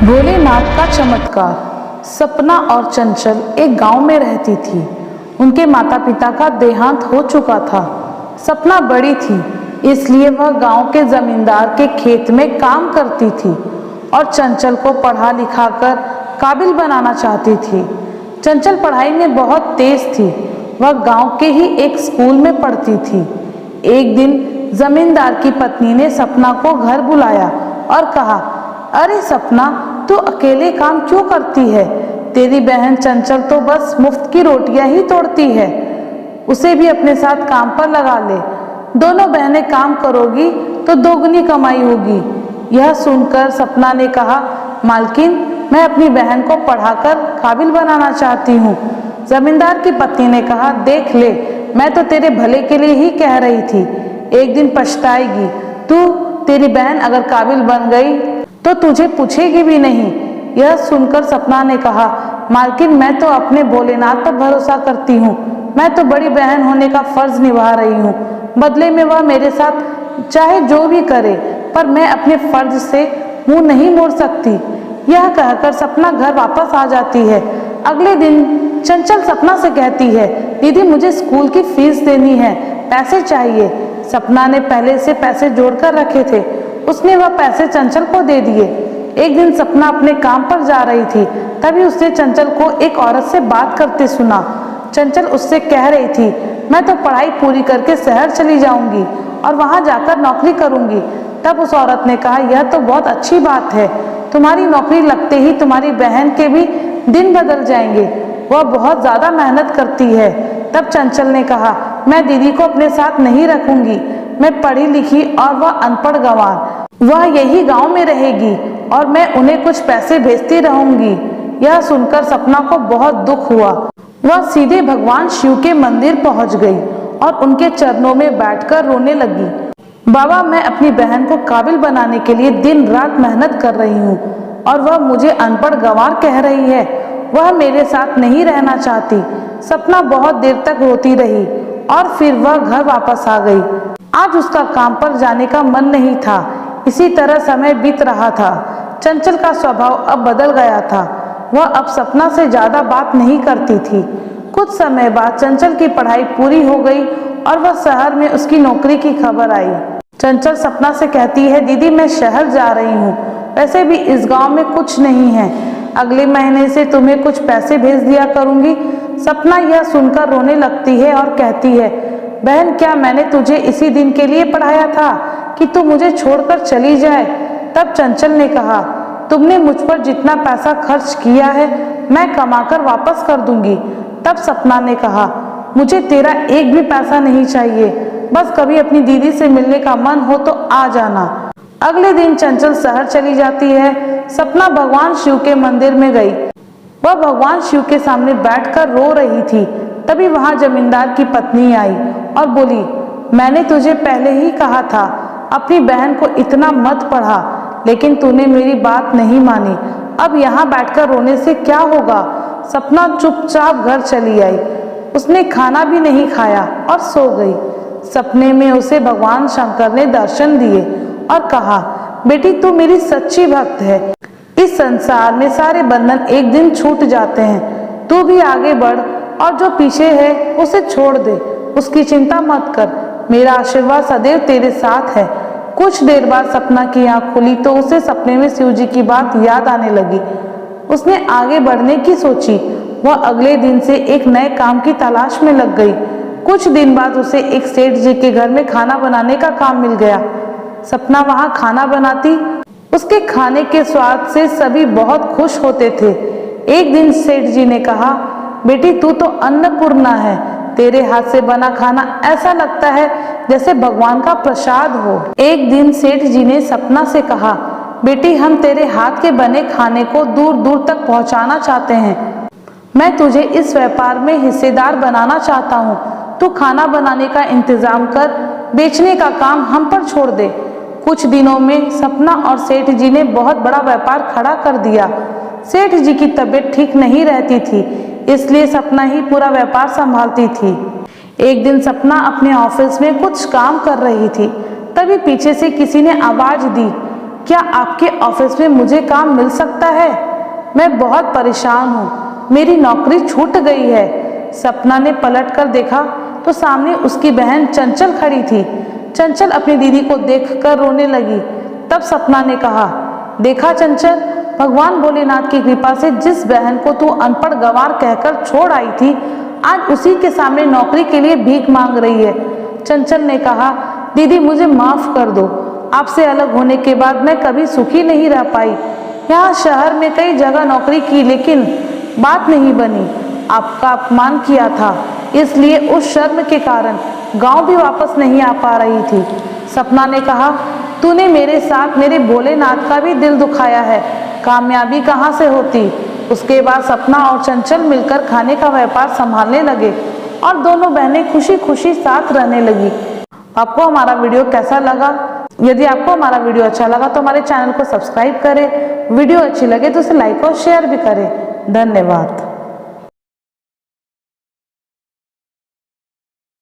भोलेनाथ का चमत्कार। सपना और चंचल एक गांव में रहती थी। उनके माता पिता का देहांत हो चुका था। सपना बड़ी थी, इसलिए वह गांव के जमींदार के खेत में काम करती थी और चंचल को पढ़ा लिखा कर काबिल बनाना चाहती थी। चंचल पढ़ाई में बहुत तेज थी। वह गांव के ही एक स्कूल में पढ़ती थी। एक दिन जमींदार की पत्नी ने सपना को घर बुलाया और कहा, अरे सपना, तू अकेले काम क्यों करती है? तेरी बहन चंचल तो बस मुफ्त की रोटियां ही तोड़ती है। उसे भी अपने साथ काम पर लगा ले। दोनों बहनें काम करोगी तो दोगुनी कमाई होगी। यह सुनकर सपना ने कहा, मालकिन, मैं अपनी बहन को पढ़ाकर काबिल बनाना चाहती हूँ। जमींदार की पत्नी ने कहा, देख ले, मैं तो तेरे भले के लिए ही कह रही थी। एक दिन पछताएगी तू। तेरी बहन अगर काबिल बन गई तो तुझे पूछेगी भी नहीं। यह सुनकर सपना ने कहा, मालकिन, मैं तो अपने भोलेनाथ पर भरोसा करती हूँ। मैं तो बड़ी बहन होने का फर्ज निभा रही हूँ। बदले में वह मेरे साथ चाहे जो भी करे, पर मैं अपने फर्ज से मुंह नहीं मोड़ सकती। यह कहकर सपना घर वापस आ जाती है। अगले दिन चंचल सपना से कहती है, दीदी, मुझे स्कूल की फीस देनी है, पैसे चाहिए। सपना ने पहले से पैसे जोड़कर रखे थे। उसने वह पैसे चंचल को दे दिए। एक दिन सपना अपने काम पर जा रही थी, तभी उसने चंचल को एक औरत से बात करते सुना। चंचल उससे कह रही थी, मैं तो पढ़ाई पूरी करके शहर चली जाऊंगी और वहां जाकर नौकरी करूंगी। तब उस औरत ने कहा, यह तो बहुत अच्छी बात है। तुम्हारी नौकरी लगते ही तुम्हारी बहन के भी दिन बदल जाएंगे। वह बहुत ज्यादा मेहनत करती है। तब चंचल ने कहा, मैं दीदी को अपने साथ नहीं रखूंगी। मैं पढ़ी लिखी और वह अनपढ़ गंवार। वह यही गांव में रहेगी और मैं उन्हें कुछ पैसे भेजती रहूंगी। यह सुनकर सपना को बहुत दुख हुआ। वह सीधे भगवान शिव के मंदिर पहुंच गई और उनके चरणों में बैठकर रोने लगी। बाबा, मैं अपनी बहन को काबिल बनाने के लिए दिन रात मेहनत कर रही हूँ और वह मुझे अनपढ़ गंवार कह रही है। वह मेरे साथ नहीं रहना चाहती। सपना बहुत देर तक रोती रही और फिर वह घर वापस आ गई। आज उसका काम पर जाने का मन नहीं था। इसी तरह समय बीत रहा था। चंचल का स्वभाव अब बदल गया था। वह अब सपना से ज्यादा बात नहीं करती थी। कुछ समय बाद चंचल की पढ़ाई पूरी हो गई और वह शहर में उसकी नौकरी की खबर आई। चंचल सपना से कहती है, दीदी, मैं शहर जा रही हूँ। वैसे भी इस गांव में कुछ नहीं है। अगले महीने से तुम्हें कुछ पैसे भेज दिया करूंगी। सपना यह सुनकर रोने लगती है और कहती है, बहन, क्या मैंने तुझे इसी दिन के लिए पढ़ाया था कि तू मुझे छोड़कर चली जाए? तब चंचल ने कहा, तुमने मुझ पर जितना पैसा खर्च किया है मैं कमाकर वापस कर दूंगी। तब सपना ने कहा, मुझे तेरा एक भी पैसा नहीं चाहिए। बस कभी अपनी दीदी से मिलने का मन हो तो आ जाना। अगले दिन चंचल शहर चली जाती है। सपना भगवान शिव के मंदिर में गई। वह भगवान शिव के सामने बैठकर रो रही थी। तभी वहां जमींदार की पत्नी आई और बोली, मैंने तुझे पहले ही कहा था अपनी बहन को इतना मत पढ़ा, लेकिन तूने मेरी बात नहीं मानी। अब यहाँ बैठकर रोने से क्या होगा? सपना चुपचाप घर चली आई। उसने खाना भी नहीं खाया और सो गई। सपने में उसे भगवान शंकर ने दर्शन दिए और कहा, बेटी, तू मेरी सच्ची भक्त है। इस संसार में सारे बंधन एक दिन छूट जाते हैं। तू भी आगे बढ़ और जो पीछे है उसे छोड़ दे। उसकी चिंता मत कर। मेरा आशीर्वाद सदैव तेरे साथ है। कुछ देर बाद सपना की आंख खुली तो उसे सपने में शिव जी की बात याद आने लगी। उसने आगे बढ़ने की सोची। वह अगले दिन से एक नए काम की तलाश में लग गई। कुछ दिन बाद उसे एक सेठ जी के घर में खाना बनाने का काम मिल गया। सपना वहां खाना बनाती। उसके खाने के स्वाद से सभी बहुत खुश होते थे। एक दिन सेठ जी ने कहा, बेटी, तू तो अन्नपूर्णा है। तेरे हाथ से बना खाना ऐसा लगता है जैसे भगवान का प्रसाद हो। एक दिन सेठ जी ने सपना से कहा, बेटी, हम तेरे हाथ के बने खाने को दूर दूर तक पहुंचाना चाहते हैं। मैं तुझे इस व्यापार में हिस्सेदार बनाना चाहता हूँ। तू खाना बनाने का इंतजाम कर, बेचने का काम हम पर छोड़ दे। कुछ दिनों में सपना और सेठ जी ने बहुत बड़ा व्यापार खड़ा कर दिया। सेठ जी की तबीयत ठीक नहीं रहती थी, इसलिए सपना ही पूरा व्यापार संभालती थी। एक दिन सपना अपने ऑफिस में कुछ काम कर रही थी। तभी पीछे से किसी ने आवाज दी, क्या आपके ऑफिस में मुझे काम मिल सकता है? मैं बहुत परेशान हूँ, मेरी नौकरी छूट गई है। सपना ने पलट कर देखा तो सामने उसकी बहन चंचल खड़ी थी। चंचल अपनी दीदी को देखकर रोने लगी। तब सपना ने कहा, देखा चंचल, भगवान भोलेनाथ की कृपा से जिस बहन को तू अनपढ़ गंवार कहकर छोड़ आई थी, आज उसी के सामने नौकरी के लिए भीख मांग रही है। चंचल ने कहा, दीदी मुझे माफ कर दो, आपसे अलग होने के बाद मैं कभी सुखी नहीं रह पाई। यहाँ शहर में कई जगह नौकरी की लेकिन बात नहीं बनी। आपका अपमान किया था, इसलिए उस शर्म के कारण गांव भी वापस नहीं आ पा रही थी। सपना ने कहा, तूने मेरे साथ मेरे भोलेनाथ का भी दिल दुखाया है, कामयाबी कहाँ से होती। उसके बाद सपना और चंचल मिलकर खाने का व्यापार संभालने लगे और दोनों बहनें खुशी खुशी साथ रहने लगी। आपको हमारा वीडियो कैसा लगा? यदि आपको हमारा वीडियो अच्छा लगा तो हमारे चैनल को सब्सक्राइब करें। वीडियो अच्छी लगे तो उसे लाइक और शेयर भी करें। धन्यवाद।